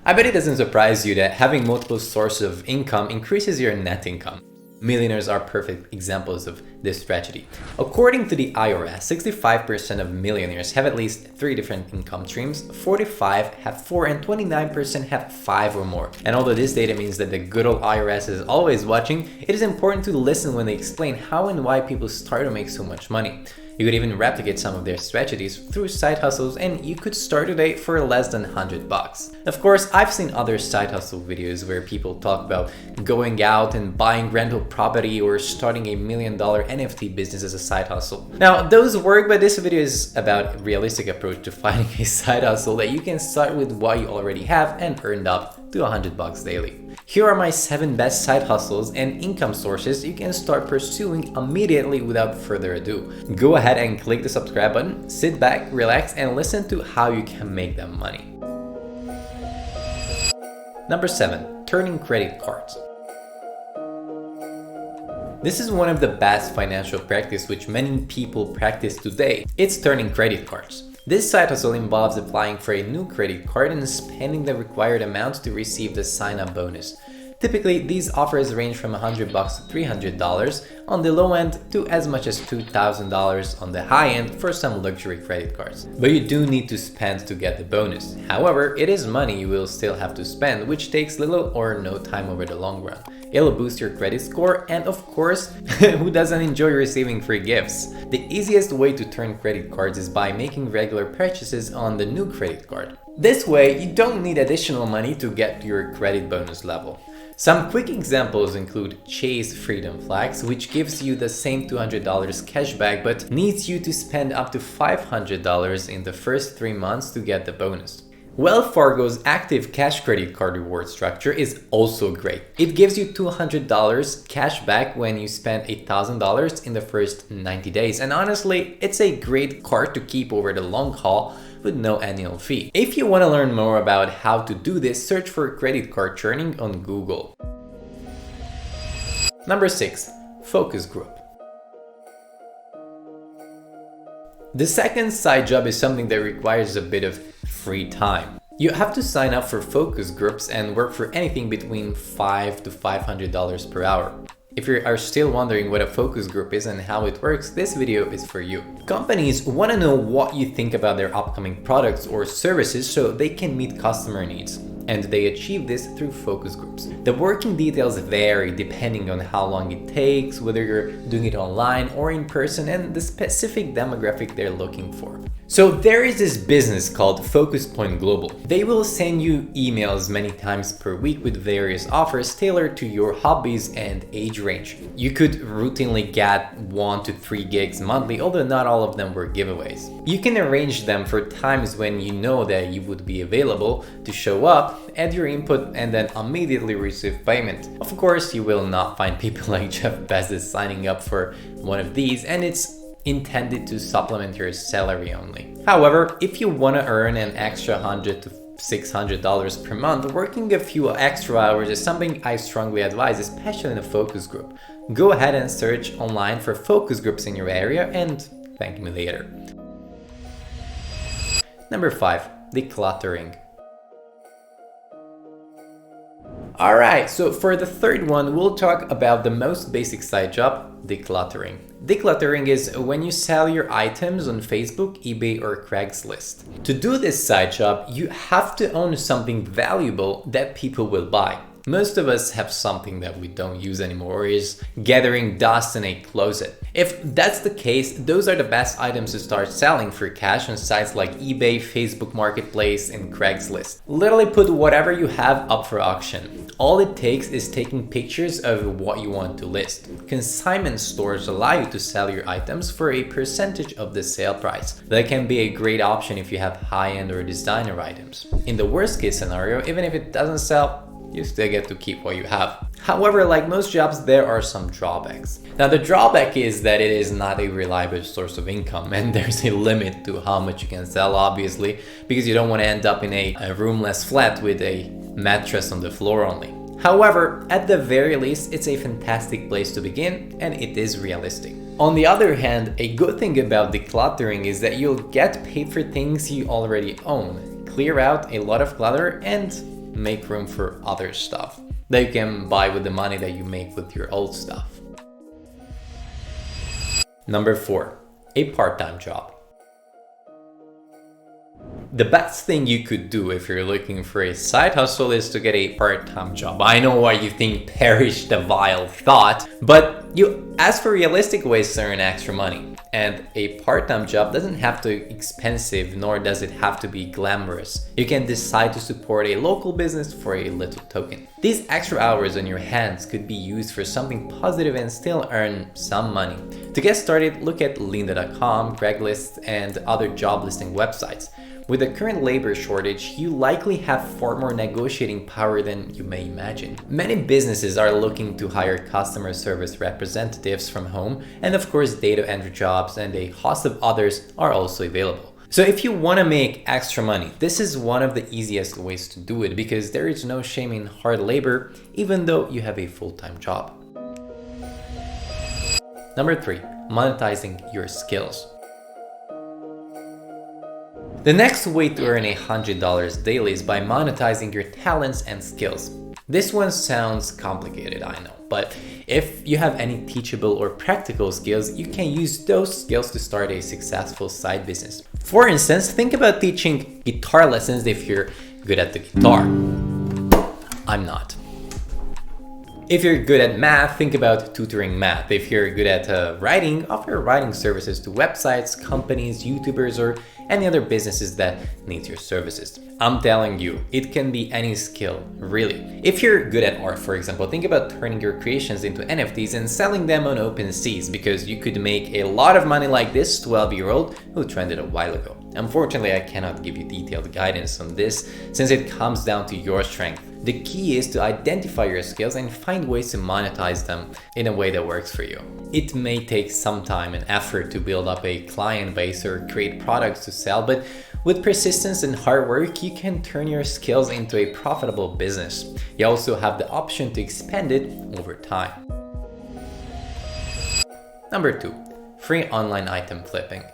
I bet it doesn't surprise you that having multiple sources of income increases your net income. Millionaires are perfect examples of this strategy. According to the IRS, 65% of millionaires have at least 3 different income streams, 45% have 4, and 29% have 5 or more. And although this data means that the good old IRS is always watching, it is important to listen when they explain how and why people start to make so much money. You could even replicate some of their strategies through side hustles, and you could start today for less than $100. Of course, I've seen other side hustle videos where people talk about going out and buying rental property or starting a $1 million NFT business as a side hustle. Now, those work, but this video is about a realistic approach to finding a side hustle that you can start with what you already have and earn up to $100 daily. Here are my 7 best side hustles and income sources you can start pursuing immediately without further ado. Go ahead and click the subscribe button, sit back, relax, and listen to how you can make that money. Number 7. Turning credit cards. This is one of the best financial practices which many people practice today. It's turning credit cards. This side hustle involves applying for a new credit card and spending the required amount to receive the sign-up bonus. Typically, these offers range from $100 to $300 on the low end to as much as $2,000 on the high end for some luxury credit cards. But you do need to spend to get the bonus. However, it is money you will still have to spend, which takes little or no time over the long run. It'll boost your credit score, and of course, who doesn't enjoy receiving free gifts? The easiest way to turn credit cards is by making regular purchases on the new credit card. This way, you don't need additional money to get to your credit bonus level. Some quick examples include Chase Freedom Flags, which gives you the same $200 cashback but needs you to spend up to $500 in the first 3 months to get the bonus. Wells Fargo's active cash credit card reward structure is also great. It gives you $200 cash back when you spend $1,000 in the first 90 days. And honestly, it's a great card to keep over the long haul with no annual fee. If you want to learn more about how to do this, search for credit card churning on Google. Number 6. Focus group. The second side job is something that requires a bit of free time. You have to sign up for focus groups and work for anything between $5 to $500 per hour. If you are still wondering what a focus group is and how it works, this video is for you. Companies want to know what you think about their upcoming products or services so they can meet customer needs. And they achieve this through focus groups. The working details vary depending on how long it takes, whether you're doing it online or in person, and the specific demographic they're looking for. So there is this business called Focus Point Global. They will send you emails many times per week with various offers tailored to your hobbies and age range. You could routinely get 1 to 3 gigs monthly, although not all of them were giveaways. You can arrange them for times when you know that you would be available to show up, add your input, and then immediately receive payment. Of course, you will not find people like Jeff Bezos signing up for one of these, and it's intended to supplement your salary only. However, if you want to earn an extra $100 to $600 per month, working a few extra hours is something I strongly advise, especially in a focus group. Go ahead and search online for focus groups in your area and thank me later. Number 5. Decluttering. Alright, so for the third one, we'll talk about the most basic side job, decluttering. Decluttering is when you sell your items on Facebook, eBay, or Craigslist. To do this side job, you have to own something valuable that people will buy. Most of us have something that we don't use anymore or is gathering dust in a closet. If that's the case, those are the best items to start selling for cash on sites like eBay, Facebook Marketplace, and Craigslist. Literally put whatever you have up for auction. All it takes is taking pictures of what you want to list. Consignment stores allow you to sell your items for a percentage of the sale price. That can be a great option if you have high-end or designer items. In the worst case scenario, even if it doesn't sell, you still get to keep what you have. However, like most jobs, there are some drawbacks. Now, the drawback is that it is not a reliable source of income, and there's a limit to how much you can sell, obviously, because you don't want to end up in a roomless flat with a mattress on the floor only. However, at the very least, it's a fantastic place to begin, and it is realistic. On the other hand, a good thing about decluttering is that you'll get paid for things you already own, clear out a lot of clutter, and make room for other stuff that you can buy with the money that you make with your old stuff. Number 4, a part-time job. The best thing you could do if you're looking for a side hustle is to get a part-time job. I know why you think perish the vile thought, but you ask for realistic ways to earn extra money. And a part-time job doesn't have to be expensive, nor does it have to be glamorous. You can decide to support a local business for a little token. These extra hours on your hands could be used for something positive and still earn some money. To get started, look at lynda.com, Craigslist, and other job listing websites. With the current labor shortage, you likely have far more negotiating power than you may imagine. Many businesses are looking to hire customer service representatives from home, and of course data entry jobs and a host of others are also available. So if you want to make extra money, this is one of the easiest ways to do it because there is no shame in hard labor, even though you have a full-time job. Number 3, monetizing your skills. The next way to earn $100 daily is by monetizing your talents and skills. This one sounds complicated, I know, but if you have any teachable or practical skills, you can use those skills to start a successful side business. For instance, think about teaching guitar lessons if you're good at the guitar. I'm not. If you're good at math, think about tutoring math. If you're good at writing, offer writing services to websites, companies, YouTubers, or any other businesses that need your services. I'm telling you, it can be any skill, really. If you're good at art, for example, think about turning your creations into NFTs and selling them on OpenSea, because you could make a lot of money like this 12-year-old who trended a while ago. Unfortunately, I cannot give you detailed guidance on this since it comes down to your strength. The key is to identify your skills and find ways to monetize them in a way that works for you. It may take some time and effort to build up a client base or create products to sell, but with persistence and hard work, you can turn your skills into a profitable business. You also have the option to expand it over time. Number 2, free online item flipping.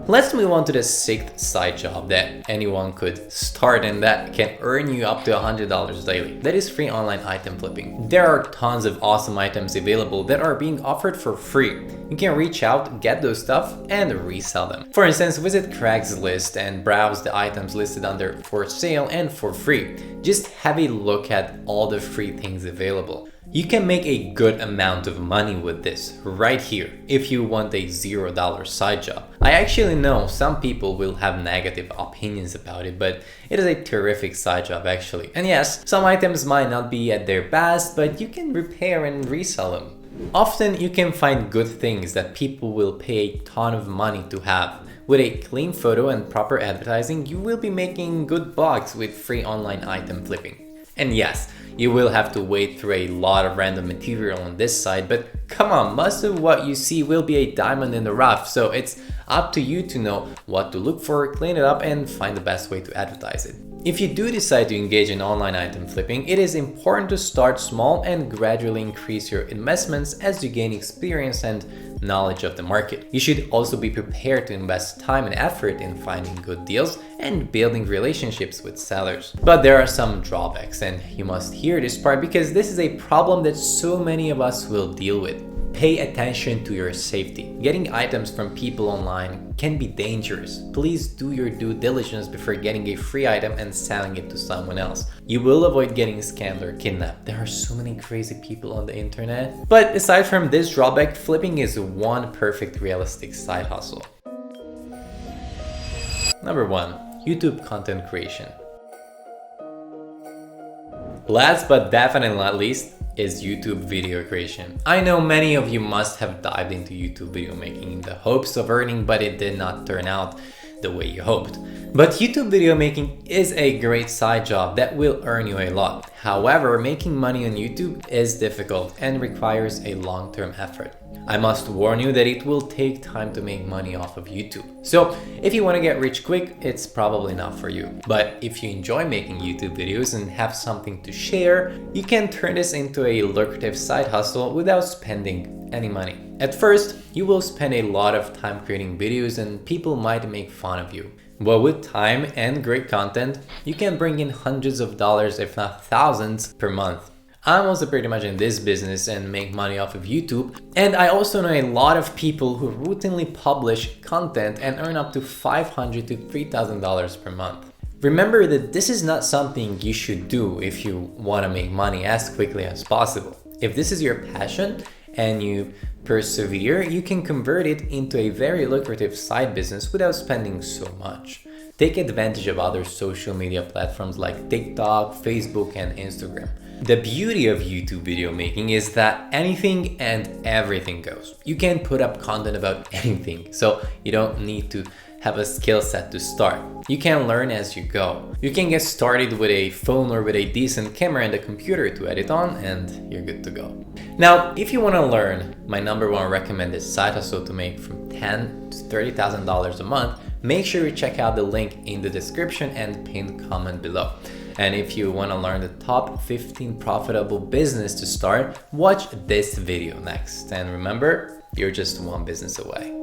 Let's move on to the 6th side job that anyone could start and that can earn you up to $100 daily. That is free online item flipping. There are tons of awesome items available that are being offered for free. You can reach out, get those stuff, and resell them. For instance, visit Craigslist and browse the items listed under for sale and for free. Just have a look at all the free things available. You can make a good amount of money with this right here if you want a $0 side job. I actually know some people will have negative opinions about it, but it is a terrific side job actually. And yes, some items might not be at their best, but you can repair and resell them. Often you can find good things that people will pay a ton of money to have. With a clean photo and proper advertising, you will be making good bucks with free online item flipping. And yes, you will have to wade through a lot of random material on this side, but come on, most of what you see will be a diamond in the rough, so it's up to you to know what to look for, clean it up, and find the best way to advertise it. If you do decide to engage in online item flipping, it is important to start small and gradually increase your investments as you gain experience and knowledge of the market. You should also be prepared to invest time and effort in finding good deals and building relationships with sellers. But there are some drawbacks, and you must hear this part because this is a problem that so many of us will deal with. Pay attention to your safety. Getting items from people online can be dangerous. Please do your due diligence before getting a free item and selling it to someone else. You will avoid getting scammed or kidnapped. There are so many crazy people on the internet. But aside from this drawback, flipping is one perfect realistic side hustle. Number 1, YouTube content creation. Last but definitely not least is YouTube video creation. I know many of you must have dived into YouTube video making in the hopes of earning, but it did not turn out the way you hoped. But YouTube video making is a great side job that will earn you a lot. However, making money on YouTube is difficult and requires a long-term effort. I must warn you that it will take time to make money off of YouTube. So if you want to get rich quick, it's probably not for you. But if you enjoy making YouTube videos and have something to share, you can turn this into a lucrative side hustle without spending any money. At first, you will spend a lot of time creating videos and people might make fun of you. Well, with time and great content, you can bring in hundreds of dollars, if not thousands, per month. I'm also pretty much in this business and make money off of YouTube. And I also know a lot of people who routinely publish content and earn up to $500 to $3,000 per month. Remember that this is not something you should do if you want to make money as quickly as possible. If this is your passion and you persevere, you can convert it into a very lucrative side business without spending so much. Take advantage of other social media platforms like TikTok, Facebook, and Instagram. The beauty of YouTube video making is that anything and everything goes. You can put up content about anything, so you don't need to have a skill set to start. You can learn as you go. You can get started with a phone or with a decent camera and a computer to edit on, and you're good to go. Now, if you want to learn my number one recommended side hustle to make from $10,000 to $30,000 a month, make sure you check out the link in the description and pinned comment below. And if you want to learn the top 15 profitable business to start, watch this video next. And remember, you're just one business away.